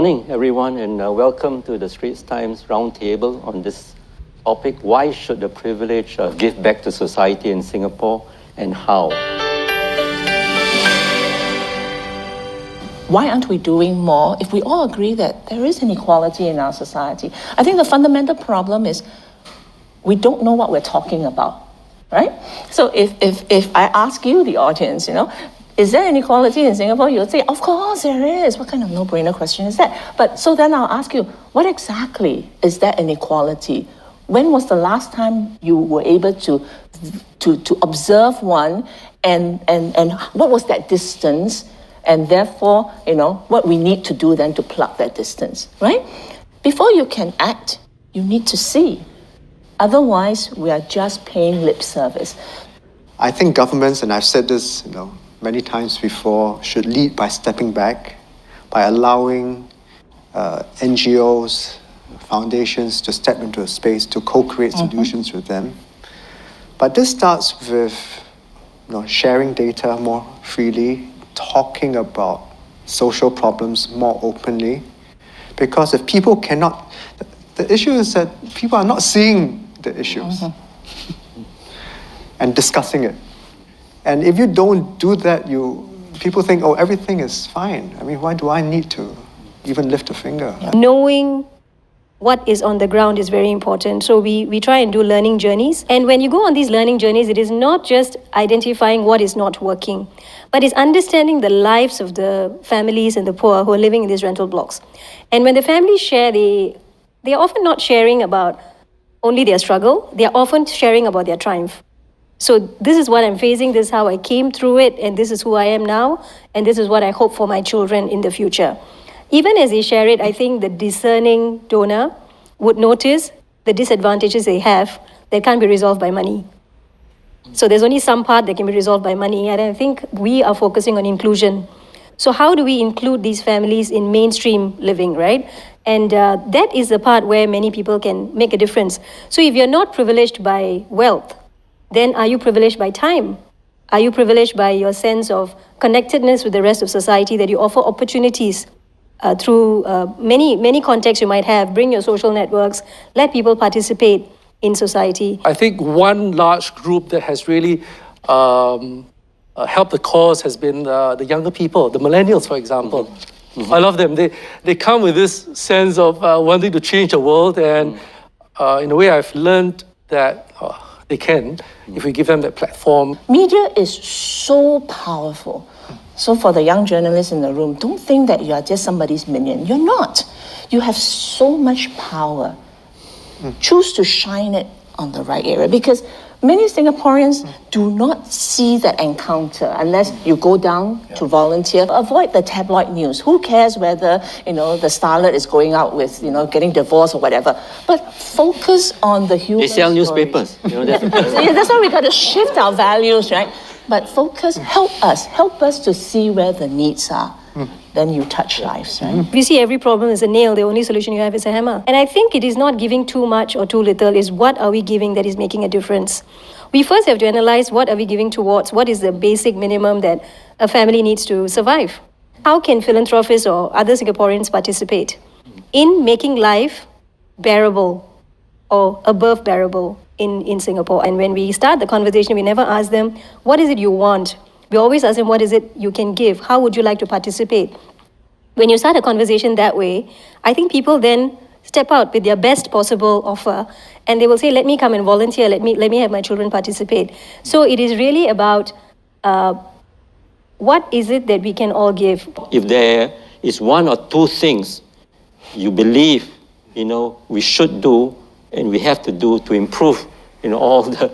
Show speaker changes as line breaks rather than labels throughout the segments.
Morning, everyone, and welcome to the Straits Times Roundtable on this topic: why should the privileged give back to society in Singapore, and how?
Why aren't we doing more if we all agree that there is inequality in our society? I think the fundamental problem is we don't know what we're talking about, right? So if I ask you, the audience, is there inequality in Singapore? You'll say, of course there is. What kind of no-brainer question is that? But so then I'll ask you, what exactly is that inequality? When was the last time you were able to observe one, and what was that distance? And therefore, what we need to do then to plug that distance, right? Before you can act, you need to see. Otherwise, we are just paying lip service.
I think governments, and I've said this, many times before, should lead by stepping back, by allowing NGOs, foundations to step into a space to co-create solutions with them. But this starts with sharing data more freely, talking about social problems more openly. Because if people cannot, the issue is that people are not seeing the issues and discussing it. And if you don't do that, people think, oh, everything is fine. I mean, why do I need to even lift a finger?
Knowing what is on the ground is very important. So we try and do learning journeys. And when you go on these learning journeys, it is not just identifying what is not working, but it's understanding the lives of the families and the poor who are living in these rental blocks. And when the families share, they're often not sharing about only their struggle. They're often sharing about their triumph. So this is what I'm facing, this is how I came through it, and this is who I am now, and this is what I hope for my children in the future. Even as they share it, I think the discerning donor would notice the disadvantages they have that can't be resolved by money. So there's only some part that can be resolved by money, and I think we are focusing on inclusion. So how do we include these families in mainstream living, right? And that is the part where many people can make a difference. So if you're not privileged by wealth, then are you privileged by time? Are you privileged by your sense of connectedness with the rest of society, that you offer opportunities through many contexts you might have? Bring your social networks, let people participate in society.
I think one large group that has really helped the cause has been the younger people, the millennials, for example. I love them. They come with this sense of wanting to change the world, and in a way I've learned that they can, if we give them that platform.
Media is so powerful. So for the young journalists in the room, don't think that you are just somebody's minion. You're not. You have so much power. Choose to shine it on the right area, because many Singaporeans do not see that encounter unless you go down to volunteer. Avoid the tabloid news. Who cares whether, the starlet is going out with, getting divorced or whatever. But focus on the human
They sell
stories.
newspapers.
That's why we got to shift our values, right? But focus, help us to see where the needs are. Then you touch lives, right?
If you see every problem is a nail, the only solution you have is a hammer. And I think it is not giving too much or too little, is what are we giving that is making a difference. We first have to analyze what are we giving towards, what is the basic minimum that a family needs to survive. How can philanthropists or other Singaporeans participate in making life bearable or above bearable in Singapore? And when we start the conversation, we never ask them, what is it you want? We always ask them, what is it you can give? How would you like to participate? When you start a conversation that way, I think people then step out with their best possible offer, and they will say, let me come and volunteer, let me have my children participate. So it is really about what is it that we can all give?
If there is one or two things you believe, we should do and we have to do to improve, all the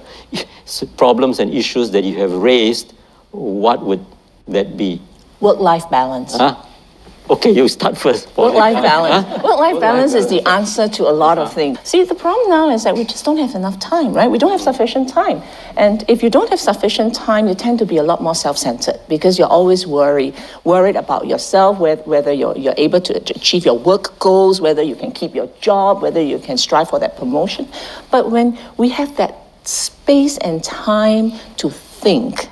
problems and issues that you have raised, what would that be?
Work-life balance.
Okay, you start first.
Work-life balance. Work-life balance is the answer to a lot of things. See, the problem now is that we just don't have enough time, right? We don't have sufficient time. And if you don't have sufficient time, you tend to be a lot more self-centered, because you're always worried about yourself, whether you're able to achieve your work goals, whether you can keep your job, whether you can strive for that promotion. But when we have that space and time to think,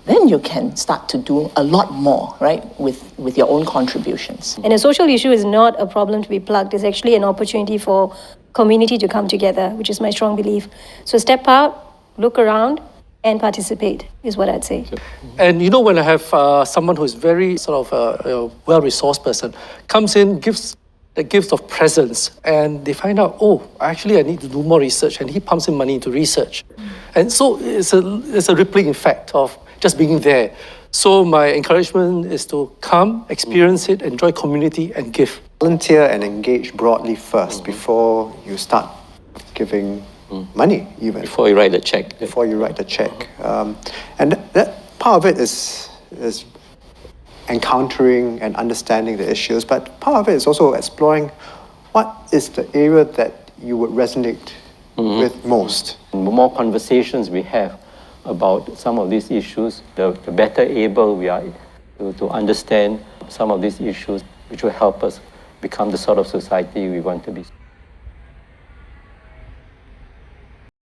then you can start to do a lot more, right, with your own contributions.
And a social issue is not a problem to be plugged. It's actually an opportunity for community to come together, which is my strong belief. So step out, look around, and participate is what I'd say.
And you know, when I have someone who's very sort of a well-resourced person, comes in, gives the gift of presence, and they find out, oh, actually I need to do more research, and he pumps in money into research. And so it's a rippling effect of just being there. So my encouragement is to come, experience it, enjoy community, and give.
Volunteer and engage broadly first before you start giving money, even.
Before you write the check.
Before you write the check. And that part of it is encountering and understanding the issues, but part of it is also exploring what is the area that you would resonate with most.
The more conversations we have about some of these issues, the better able we are to understand some of these issues, which will help us become the sort of society we want to be.